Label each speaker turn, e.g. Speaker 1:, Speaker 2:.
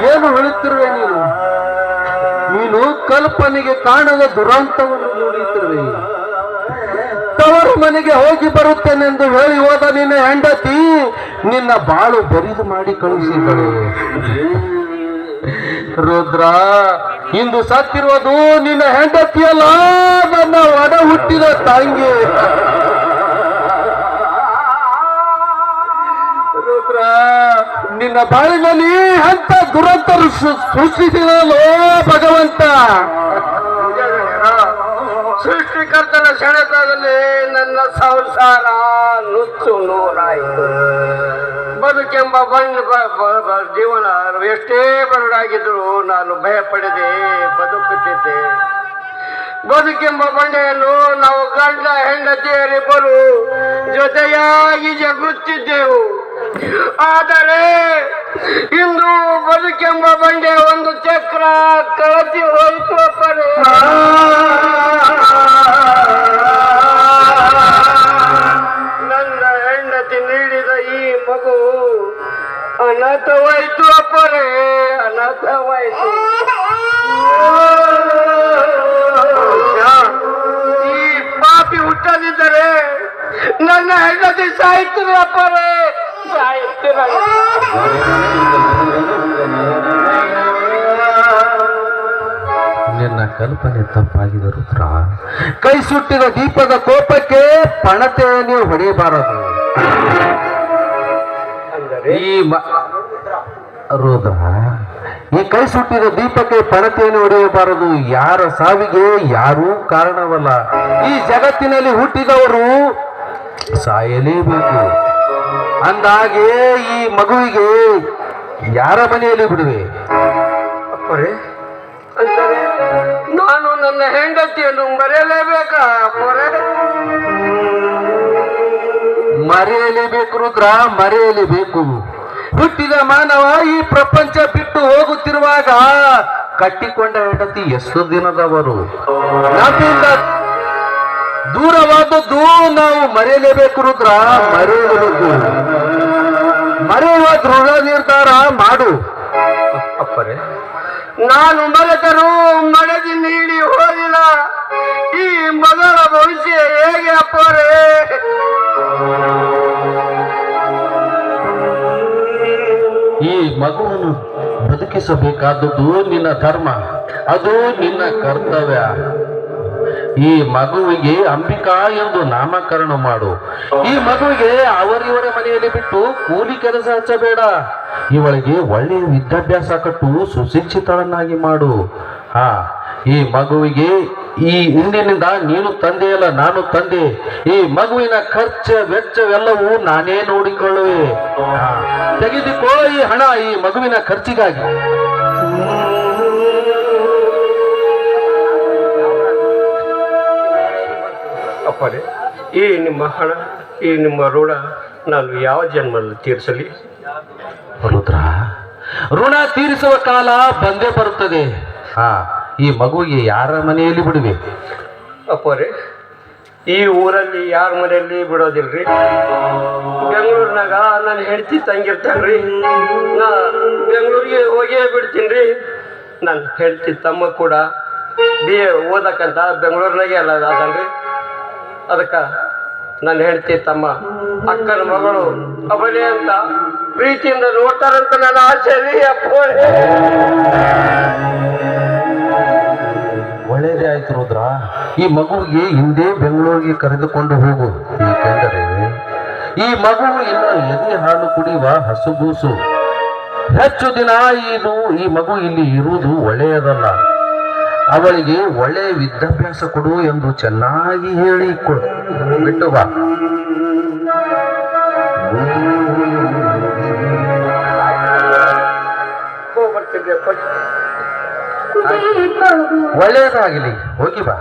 Speaker 1: ಏನು ಹೇಳುತ್ತಿರುವೆ ನೀನು? ನೀನು ಕಲ್ಪನೆಗೆ ಕಾಣದ ದುರಂತವನ್ನು ನೋಡುತ್ತಿರುವೆ. ತವರು ಮನೆಗೆ ಹೋಗಿ ಬರುತ್ತೇನೆಂದು ಹೇಳಿ ಹೋದ ನಿನ್ನ ಹೆಂಡತಿ ನಿನ್ನ ಬಾಳು ಬರಿದು ಮಾಡಿ ಕಳುಹಿಸಿದಳು. ರುದ್ರ, ಇಂದು ಸತ್ತಿರುವುದು ನಿನ್ನ ಹೆಂಡತಿಯಲ್ಲ, ನನ್ನ ಒಡ ಹುಟ್ಟಿದ ತಂಗಿ. ರುದ್ರ, ನಿನ್ನ ಬಾಳಿನಲ್ಲಿ ಅಂತ ದುರಂತರು ಸೃಷ್ಟಿಸಿದನು ಭಗವಂತ.
Speaker 2: ಸೃಷ್ಟಿಕರ್ತನ ಸೆಳೆತದಲ್ಲಿ ನನ್ನ ಸಂಸಾರ ನುಚ್ಚು ನೂರಾಯಿತು. ಬದುಕೆಂಬ ಜೀವನ ಎಷ್ಟೇ ಬರಡಾಗಿದ್ದರೂ ನಾನು ಭಯಪಡದೆ ಬದುಕುತ್ತಿದ್ದೆ. ಬದುಕೆಂಬ ಬಂಡೆಯನ್ನು ನಾವು ಗಂಡ ಹೆಂಡತಿಯರಿಬ್ಬರು ಜೊತೆಯಾಗಿ ಜಗುತ್ತಿದ್ದೆವು. ಆದರೆ ಇಂದು ಬದುಕೆಂಬ ಬಂಡೆ ಒಂದು ಚಕ್ರ ಕಳಚಿ ಹೋಯಿತು. ಅಪ್ಪರೇ, ನನ್ನ ಹೆಂಡತಿ ನೀಡಿದ ಈ ಮಗು ಅನಾಥವಾಯಿತು. ಅಪ್ಪರೇ, ಅನಾಥವಾಯಿತು. ಈ ಪಾಪಿ ಹುಟ್ಟದಿದ್ದರೆ ನನ್ನ ಹೆಂಡತಿ ಸಾಯ್ತಿರಿ. ಅಪ್ಪರೇ, ಸಾಯ್ತಿರ.
Speaker 1: ನಿನ್ನ ಕಲ್ಪನೆ ತಪ್ಪಾಗಿದೆ ರುದ್ರ. ಕೈ ಸುಟ್ಟಿದ ದೀಪದ ಕೋಪಕ್ಕೆ ಪಣತೆಯನ್ನು ಹೊಡೆಯಬಾರದು. ರುದ್ರ, ಈ ಕೈ ಸುಟ್ಟಿದ ದೀಪಕ್ಕೆ ಪಣತೆಯನ್ನು ಹೊಡೆಯಬಾರದು. ಯಾರ ಸಾವಿಗೆ ಯಾರೂ ಕಾರಣವಲ್ಲ. ಈ ಜಗತ್ತಿನಲ್ಲಿ ಹುಟ್ಟಿದವರು ಸಾಯಲೇಬೇಕು. ಅಂದಾಗೆ ಈ ಮಗುವಿಗೆ ಯಾರ ಮನೆಯಲ್ಲಿ ಬಿಡುವೆ?
Speaker 2: ಅಪ್ಪರೇ, ಅಂದರೆ ನಾನು ನನ್ನ ಹೆಂಡತಿಯನ್ನು ಮರೆಯಲೇಬೇಕಾ? ಅಪ್ಪರೇ,
Speaker 1: ಮರೆಯಲೇಬೇಕು ರುದ್ರ, ಮರೆಯಲೇಬೇಕು. ಹುಟ್ಟಿದ ಮಾನವ ಈ ಪ್ರಪಂಚ ಬಿಟ್ಟು ಹೋಗುತ್ತಿರುವಾಗ ಕಟ್ಟಿಕೊಂಡ ಹೆಂಡತಿ ಎಷ್ಟು ದಿನದವರು. ನಮ್ಮಿಂದ ದೂರವಾದದ್ದು ನಾವು ಮರೆಯಲೇಬೇಕು ರುದ್ರ, ಮರೆಯಲೇಬೇಕು. ಮರೆಯುವ ದೃಢ ನಿರ್ಧಾರ ಮಾಡು.
Speaker 2: ಅಪ್ಪರೇ, ನಾನು ಮರೆತರೂ ಮಡದಿ ನೀಡಿ ಹೋದಿಲ್ಲ ಈ ಮಗಳ ಭವಿಷ್ಯ ಹೇಗೆ? ಅಪ್ಪರೇ,
Speaker 1: ಈ ಮಗುವನ್ನು ಬದುಕಿಸಬೇಕಾದದ್ದು ನಿನ್ನ ಧರ್ಮ, ಅದು ನಿನ್ನ ಕರ್ತವ್ಯ. ಈ ಮಗುವಿಗೆ ಅಂಬಿಕಾ ಎಂದು ನಾಮಕರಣ ಮಾಡು. ಈ ಮಗುವಿಗೆ ಅವರಿವರ ಮನೆಯಲ್ಲಿ ಬಿಟ್ಟು ಕೂಲಿ ಕೆಲಸ ಹಚ್ಚಬೇಡ. ಇವಳಿಗೆ ಒಳ್ಳೆಯ ವಿದ್ಯಾಭ್ಯಾಸ ಕಟ್ಟು ಸುಶಿಕ್ಷಿತಳನ್ನಾಗಿ ಮಾಡು. ಈ ಮಗುವಿಗೆ ಈ ಇಂದಿನಿಂದ ನೀನು ತಂದೆಯಲ್ಲ, ನಾನು ತಂದೆ. ಈ ಮಗುವಿನ ಖರ್ಚ ವೆಚ್ಚವೆಲ್ಲವೂ ನಾನೇ ನೋಡಿಕೊಳ್ಳುವೆ. ತೆಗೆದುಕೋ ಈ ಹಣ ಈ ಮಗುವಿನ ಖರ್ಚಿಗಾಗಿ.
Speaker 2: ಅಪ್ಪರೇ, ಈ ನಿಮ್ಮ ಹಣ, ಈ ನಿಮ್ಮ ಋಣ ನಾನು ಯಾವ ಜನ್ಮದಲ್ಲಿ ತೀರಿಸಲಿ?
Speaker 1: ರುದ್ರ, ಋಣ ತೀರಿಸುವ ಕಾಲ ಬಂದೇ ಬರುತ್ತದೆ. ಈ ಮಗುವಿಗೆ ಯಾರ ಮನೆಯಲ್ಲಿ ಬಿಡುವೆ?
Speaker 2: ಅಪ್ಪರೇ, ಈ ಊರಲ್ಲಿ ಯಾರ ಮನೆಯಲ್ಲಿ ಬಿಡೋದಿಲ್ರಿ. ಬೆಂಗಳೂರಿನಾಗ ನನ್ನ ಹೆಂಡತಿ ತಂಗಿರ್ತಾನ್ರಿ. ನಾ ಬೆಂಗಳೂರಿಗೆ ಹೋಗೇ ಬಿಡ್ತೀನಿ ರೀ. ನನ್ನ ಹೆಂಡತಿ ತಮ್ಮ ಕೂಡ BA ಓದಕ್ಕಂತ ಬೆಂಗಳೂರಿನಾಗೆ ಅಲ್ಲ ಅದನ್ರಿ. ಅದಕ್ಕೆ ನನ್ನ ಹೆಂಡತಿ ತಮ್ಮ ಅಕ್ಕನ ಮಗಳು ಅವನೇ ಅಂತ ಪ್ರೀತಿಯಿಂದ ನೋಡ್ತಾರಂತ ನನ್ನ ಆಸೆ ರೀ. ಅಪ್ಪರೇ,
Speaker 1: ಒಳ್ಳೇದೇ ಆಯ್ತು ರುದ್ರ. ಈ ಮಗುವಿಗೆ ಹಿಂದೆ ಬೆಂಗಳೂರಿಗೆ ಕರೆದುಕೊಂಡು ಹೋಗು. ಏಕೆಂದರೆ ಈ ಮಗು ಇನ್ನು ಎದೆ ಹಾಲು ಕುಡಿಯುವ ಹಸುಗೂಸು. ಹೆಚ್ಚು ದಿನ ಈ ಮಗು ಇಲ್ಲಿ ಇರುವುದು ಒಳ್ಳೆಯದಲ್ಲ. ಅವಳಿಗೆ ಒಳ್ಳೆಯ ವಿದ್ಯಾಭ್ಯಾಸ ಕೊಡು ಎಂದು ಚೆನ್ನಾಗಿ ಹೇಳಿ ಬಿಟ್ಟು ಬಾ. ಒಳ್ಳೆಯದಾಗಲಿ, ಹೋಗಿ ಬಾ.